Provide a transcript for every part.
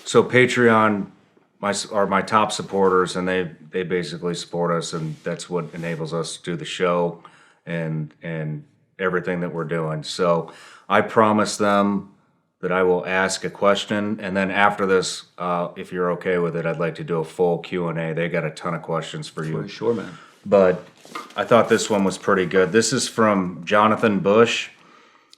So Patreon are my top supporters, and they basically support us, and that's what enables us to do the show and everything that we're doing. So I promise them that I will ask a question, and then after this, if you're okay with it, I'd like to do a full Q&A. They got a ton of questions for you. For sure, man. But I thought this one was pretty good. This is from Jonathan Bush,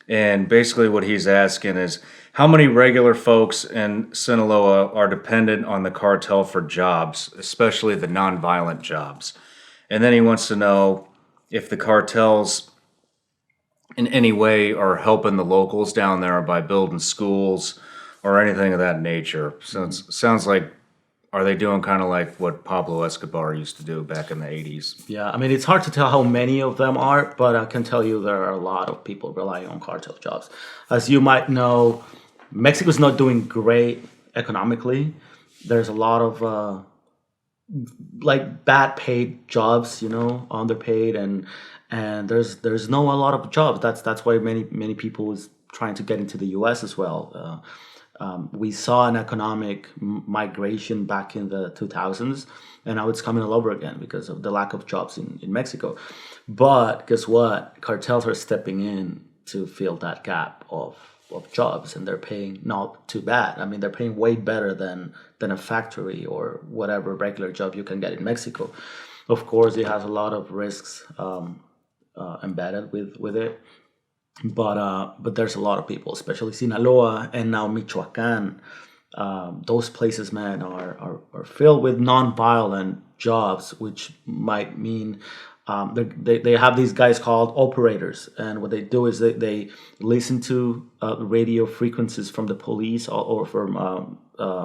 and basically what he's asking is, how many regular folks in Sinaloa are dependent on the cartel for jobs, especially the nonviolent jobs? And then he wants to know if the cartels in any way are helping the locals down there by building schools or anything of that nature. So it sounds like, are they doing kind of like what Pablo Escobar used to do back in the 80s? Yeah, I mean, it's hard to tell how many of them are, but I can tell you there are a lot of people relying on cartel jobs. As you might know, Mexico's not doing great economically. There's a lot of like bad paid jobs, underpaid, and there's no a lot of jobs. That's why many people is trying to get into the U.S. as well. We saw an economic migration back in the 2000s, and now it's coming all over again because of the lack of jobs in Mexico. But guess what? Cartels are stepping in to fill that gap of jobs, and they're paying not too bad. I mean, they're paying way better than a factory or whatever regular job you can get in Mexico. Of course, it has a lot of risks embedded with it. But there's a lot of people, especially Sinaloa and now Michoacan. Those places, man, are filled with non-violent jobs, which might mean they have these guys called operators, and what they do is they listen to radio frequencies from the police or from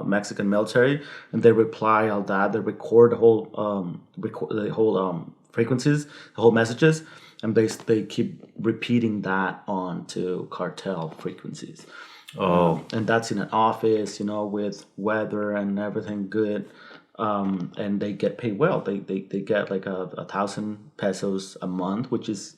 Mexican military, and they reply all that. They record the whole frequencies, the whole messages, and they keep repeating that onto cartel frequencies. And that's in an office, with weather and everything good. And they get paid well. They get like 1,000 pesos a month, which is,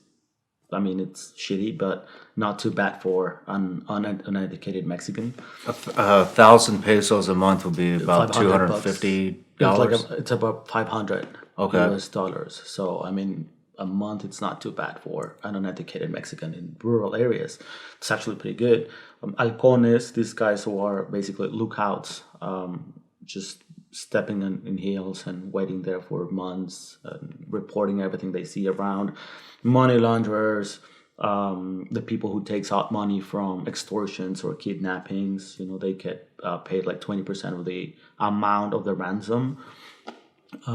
I mean, it's shitty, but not too bad for an uneducated Mexican. 1,000 pesos a month would be about $250. It's about 500 Okay. US dollars. So I mean, a month it's not too bad for an uneducated Mexican in rural areas. It's actually pretty good. Halcones, these guys who are basically lookouts, just stepping in heels and waiting there for months, reporting everything they see around. Money launderers, the people who takes out money from extortions or kidnappings, they get paid like 20% of the amount of the ransom.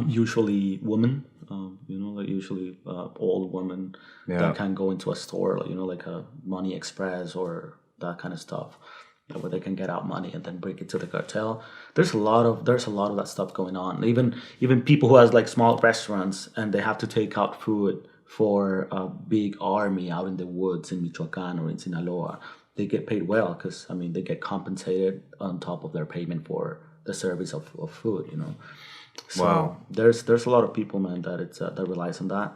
Usually women, usually old women that can go into a store, like a Money Express or that kind of stuff, where they can get out money and then bring it to the cartel. There's a lot of that stuff going on. Even people who has like small restaurants and they have to take out food for a big army out in the woods in Michoacan or in Sinaloa. They get paid well because they get compensated on top of their payment for the service of food. So Wow. there's a lot of people, man, that that relies on that.